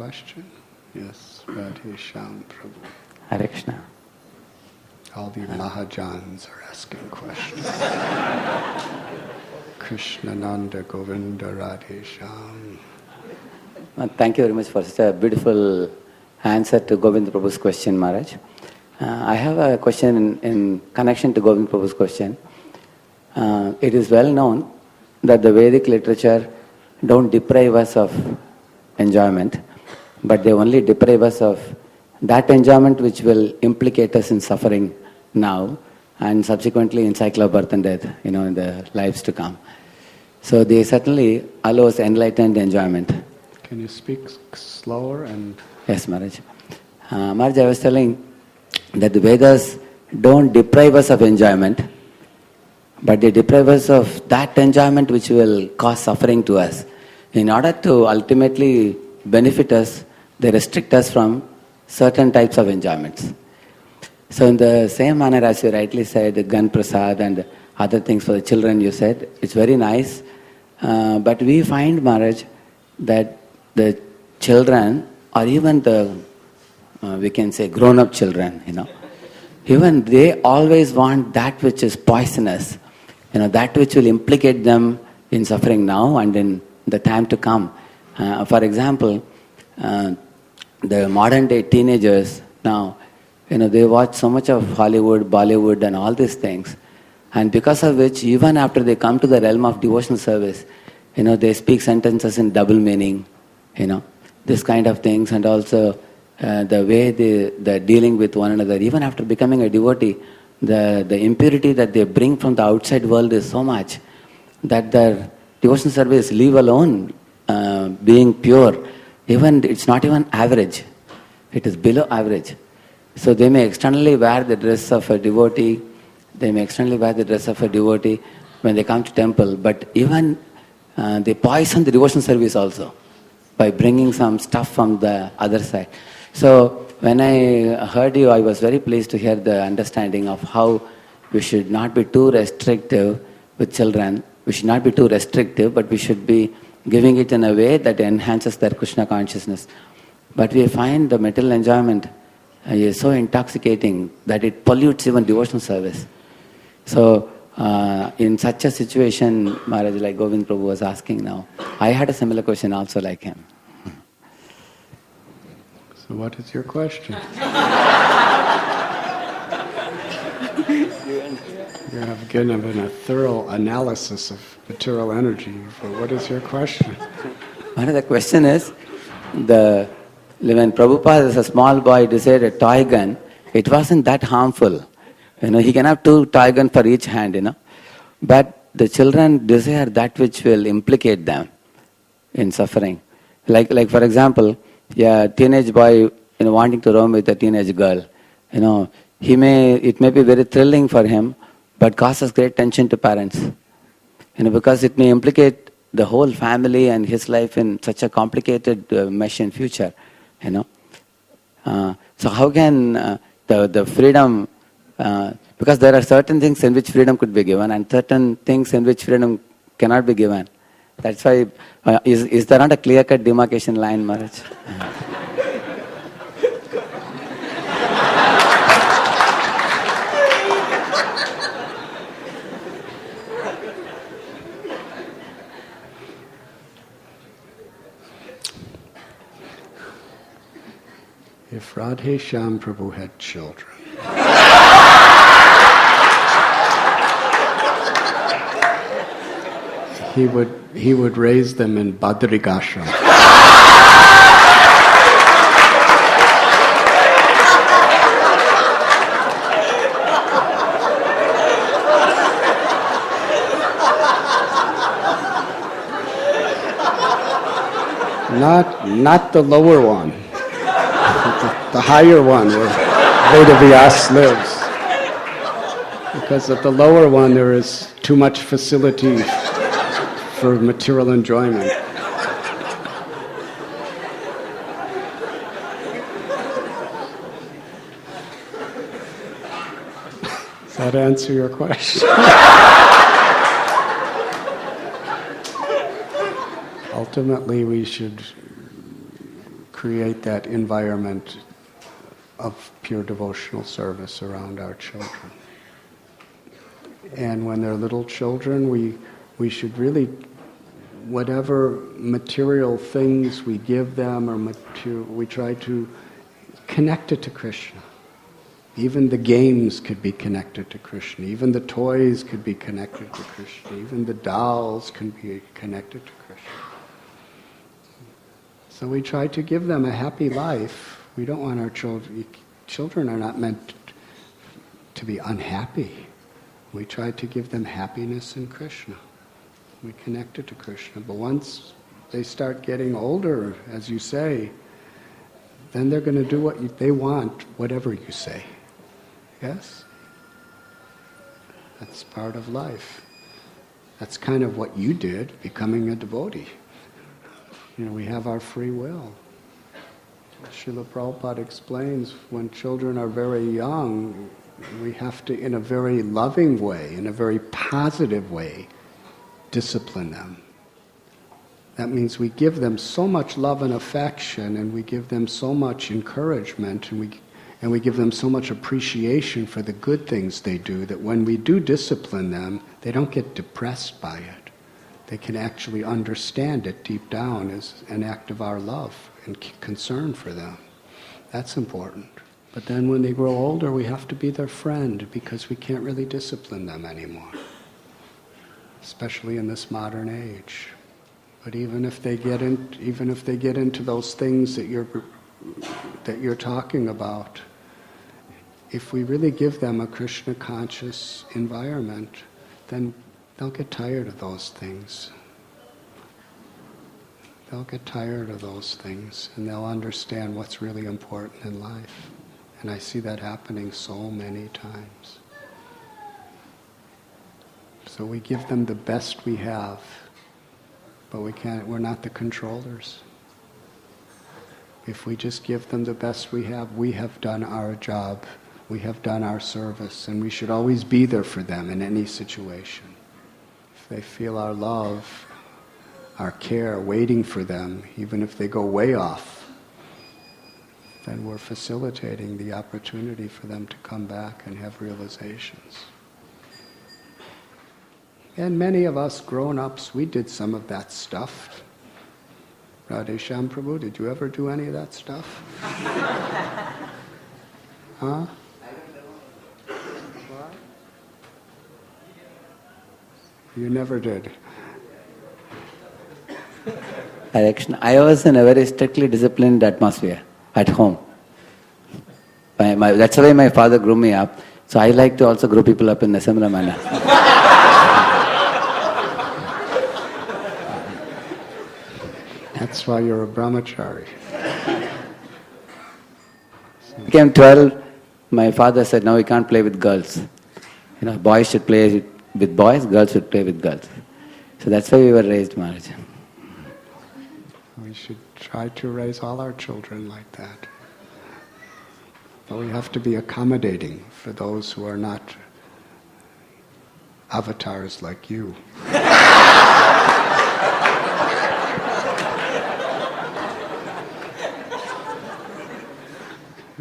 question? Yes, Radheshyam Prabhu. Hare Krishna. All the Mahajans are asking questions. Krishnananda Govinda Radheshyam. Thank you very much for such a beautiful answer to Govind Prabhu's question, Maharaj. I have a question in connection to Govind Prabhu's question. It is well known that the Vedic literature don't deprive us of enjoyment, but they only deprive us of that enjoyment which will implicate us in suffering now and subsequently in cycle of birth and death, in the lives to come. So they certainly allow us enlightened enjoyment. Can you speak slower and... Yes, Maharaj. Maharaj, I was telling that the Vedas don't deprive us of enjoyment, but they deprive us of that enjoyment which will cause suffering to us. In order to ultimately benefit us, they restrict us from certain types of enjoyments. So in the same manner as you rightly said, Gan Prasad and other things for the children you said, it's very nice. But we find, Maharaj, that the children or even the, we can say grown-up children, even they always want that which is poisonous, that which will implicate them in suffering now and in the time to come. For example, the modern day teenagers now, they watch so much of Hollywood, Bollywood and all these things. And because of which, even after they come to the realm of devotional service, they speak sentences in double meaning, this kind of things. And also the way they're dealing with one another. Even after becoming a devotee, the impurity that they bring from the outside world is so much that their devotional service, leave alone being pure, even it's not even average. It is below average. So they may externally wear the dress of a devotee, when they come to temple, but even they poison the devotional service also by bringing some stuff from the other side. So when I heard you, I was very pleased to hear the understanding of how we should not be too restrictive with children. We should not be too restrictive, but we should be giving it in a way that enhances their Krishna consciousness. But we find the material enjoyment is so intoxicating that it pollutes even devotional service. So in such a situation, Maharaj, like Govind Prabhu was asking now, I had a similar question also like him. So what is your question? You have given a thorough analysis of material energy, but what is your question? The question is, when Prabhupada as a small boy desired a toy gun, it wasn't that harmful. He can have 2 toy guns for each hand, But the children desire that which will implicate them in suffering. Like for example, a teenage boy, wanting to roam with a teenage girl, it may be very thrilling for him, but causes great tension to parents. Because it may implicate the whole family and his life in such a complicated mesh in future, So how can the freedom, because there are certain things in which freedom could be given and certain things in which freedom cannot be given. That's why, is there not a clear-cut demarcation line, Maharaj? If Radheshyam Prabhu had children, he would raise them in Badrigashram. Not the lower one. The higher one where Vedavyas lives. Because at the lower one there is too much facility for material enjoyment. Does that answer your question? Ultimately we should create that environment of pure devotional service around our children. And when they're little children, we should really, whatever material things we give them, we try to connect it to Krishna. Even the games could be connected to Krishna. Even the toys could be connected to Krishna. Even the dolls can be connected to Krishna. So we try to give them a happy life. We don't want our children... Children are not meant to be unhappy. We try to give them happiness in Krishna. We connect it to Krishna. But once they start getting older, as you say, then they're going to do what they want, whatever you say. Yes? That's part of life. That's kind of what you did, becoming a devotee. We have our free will. Srila Prabhupada explains, when children are very young, we have to, in a very loving way, in a very positive way, discipline them. That means we give them so much love and affection, and we give them so much encouragement, and we give them so much appreciation for the good things they do, that when we do discipline them, they don't get depressed by it. They can actually understand it deep down as an act of our love and concern for them. That's important. But then when they grow older, we have to be their friend, because we can't really discipline them anymore, especially in this modern age. But even if they get into those things that you're talking about, if we really give them a Krishna conscious environment, then they'll get tired of those things. They'll get tired of those things, and they'll understand what's really important in life. And I see that happening so many times. So we give them the best we have, but we're not the controllers. If we just give them the best we have done our job, we have done our service, and we should always be there for them in any situation. If they feel our love, our care waiting for them, even if they go way off, then we're facilitating the opportunity for them to come back and have realizations. And many of us grown-ups, we did some of that stuff. Radheshyam Prabhu, did you ever do any of that stuff? Huh? You never did. Hare Krishna. I was in a very strictly disciplined atmosphere at home. That's the way my father grew me up. So I like to also grow people up in a similar manner. That's why you're a brahmachari. Became 12, my father said, "No, we can't play with girls. Boys should play with boys, girls should play with girls." So that's why we were raised, Maharaj. We should try to raise all our children like that. But we have to be accommodating for those who are not avatars like you.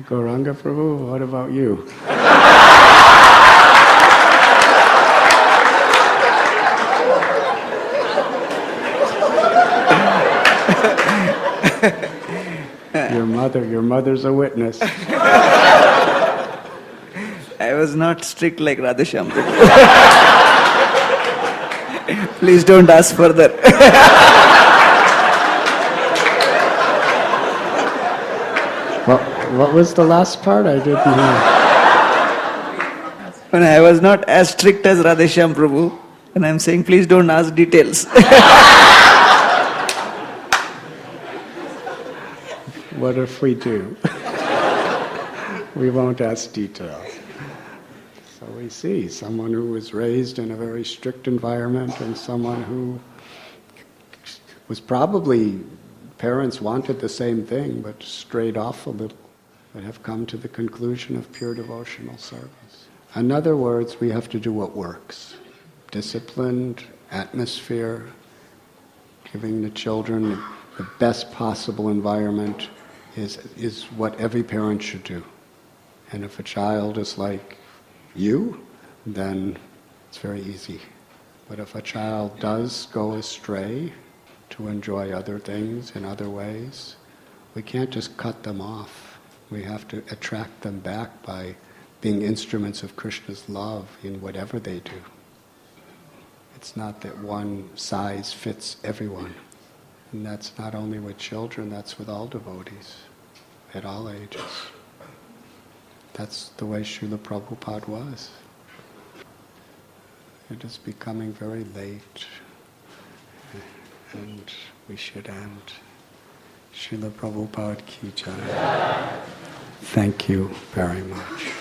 Gauranga Prabhu, what about you? Your mother's a witness. I was not strict like Radheshyam. Please don't ask further. What was the last part? I didn't hear. When I was not as strict as Radheshyam Prabhu, and I'm saying please don't ask details. What if we do? We won't ask details. So we see someone who was raised in a very strict environment and someone who was probably, parents wanted the same thing but strayed off a little, but have come to the conclusion of pure devotional service. In other words, we have to do what works. Disciplined atmosphere, giving the children the best possible environment, is what every parent should do. And if a child is like you, then it's very easy. But if a child does go astray to enjoy other things in other ways, we can't just cut them off. We have to attract them back by being instruments of Krishna's love in whatever they do. It's not that one size fits everyone. And that's not only with children, that's with all devotees, at all ages. That's the way Srila Prabhupada was. It is becoming very late, and we should end. Srila Prabhupada ki jai. Thank you very much.